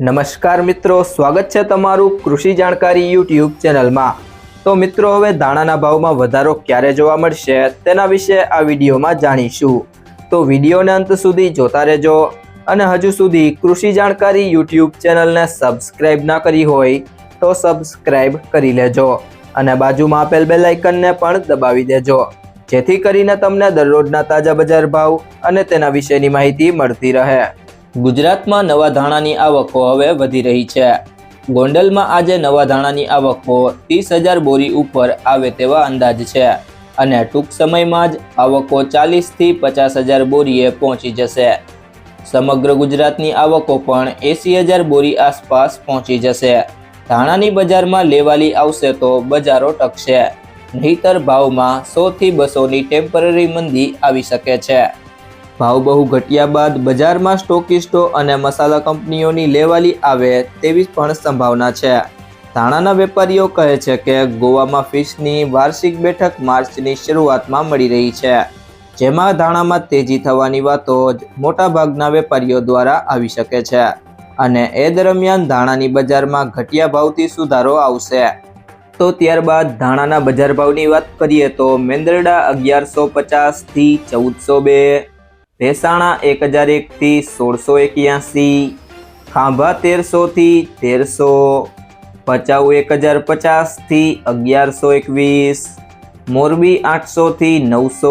નમસ્કાર મિત્રો, સ્વાગત છે તમારું કૃષિ જાણકારી યુટ્યુબ ચેનલમાં। તો મિત્રો, હવે ધાણાના ભાવમાં વધારો ક્યારે જોવા મળશે તેના વિશે આ વિડીયોમાં જાણીશું। તો વિડીયોને અંત સુધી જોતા રહેજો અને હજુ સુધી કૃષિ જાણકારી યુટ્યુબ ચેનલને સબસ્ક્રાઇબ ના કરી હોય તો સબસ્ક્રાઇબ કરી લેજો અને બાજુમાં આપેલ બેલ આઇકનને પણ દબાવી દેજો, જેથી કરીને તમને દરરોજના તાજા બજાર ભાવ અને તેના વિશેની માહિતી મળતી રહે। ગુજરાતમાં નવા ધાણાની આવકો હવે વધી રહી છે। ગોંડલમાં આજે નવા ધાણાની આવકો 30,000 બોરી ઉપર આવે તેવા અંદાજ છે અને ટૂંક સમયમાં જ આવકો 40,000 થી 50,000 બોરીએ પહોંચી જશે। સમગ્ર ગુજરાતની આવકો પણ 80,000 બોરી આસપાસ પહોંચી જશે। ધાણાની બજારમાં લેવાલી આવશે તો બજારો ટકશે, નહીતર ભાવમાં 100 થી 200ની ટેમ્પરરી મંદી આવી શકે છે। ભાવ બહુ ઘટ્યા બાદ બજારમાં સ્ટોકિસ્ટો અને મસાલા કંપનીઓની લેવાલી આવે તેવી પણ સંભાવના છે। ધાણાના વેપારીઓ કહે છે કે ગોવામાં ફિશની વાર્ષિક બેઠક માર્ચની શરૂઆતમાં મળી રહી છે, જેમાં ધાણામાં તેજી થવાની વાતો જ મોટાભાગના વેપારીઓ દ્વારા આવી શકે છે અને એ દરમિયાન ધાણાની બજારમાં ઘટ્યા ભાવથી સુધારો આવશે। તો ત્યારબાદ ધાણાના બજાર ભાવની વાત કરીએ તો મેંદરડા 1150 થી 1402, ભેસાણા 1001 થી 1681, ખાંભા 1300 થી 1300, ભચાઉ 1050 થી 1121, મોરબી 800 થી 900,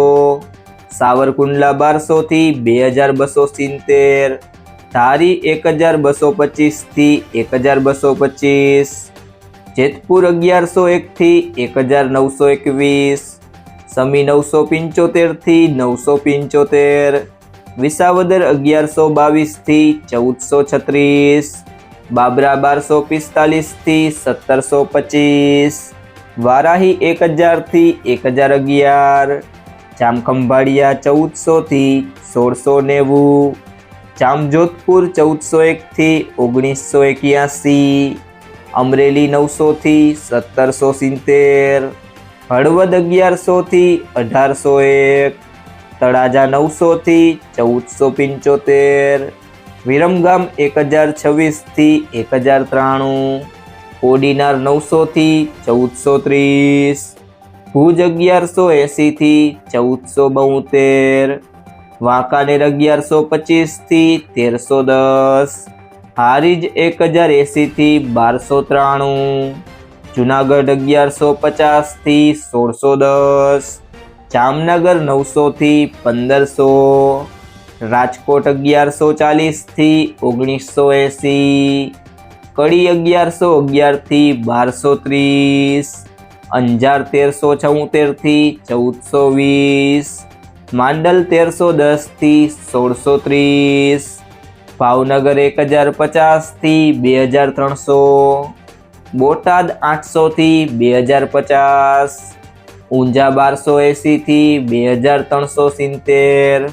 સાવરકુંડલા 1200 થી 2270, ધારી 1225 થી 1225, જેતપુર 1101 થી 1921, સમી 975 થી 975, વિસાવદર 1122 થી 1436, બાબરા 1245 થી 1725, વારાહી 1000 થી 1011, જામખંભાળિયા 1400 થી 1690, જામજોધપુર 1401 થી 1981, અમરેલી 900 થી 1770, હળવદ 1100 થી 1801, તળાજા 900 થી 1475, વિરમગામ 1026 થી 1093, કોડીનાર 900 થી 1430, ભુજ 1180 થી 1472, વાંકાનેર 1125 થી 1310, હારીજ 1080 થી 1293, જુનાગઢ 1150 થી 1610, જામનગર 900 થી 1500, રાજકોટ 1140 થી 1980, કડી 1111 થી 1230, અંજાર 1374 થી 1420, માંડલ 1310 થી 1630, ભાવનગર 1050 થી 2300, બોટાદ 800 થી 2050, ઊંઝા 1280 થી 2370।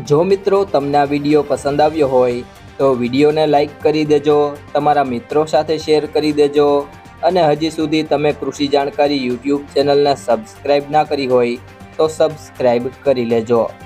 જો મિત્રો તમને આ વિડીયો પસંદ આવ્યો હોય તો વિડીયોને લાઈક કરી દેજો, તમારા મિત્રો સાથે શેર કરી દેજો અને હજી સુધી તમે કૃષિ જાણકારી યુટ્યુબ ચેનલને સબસ્ક્રાઈબ ના કરી હોય તો સબસ્ક્રાઈબ કરી લેજો।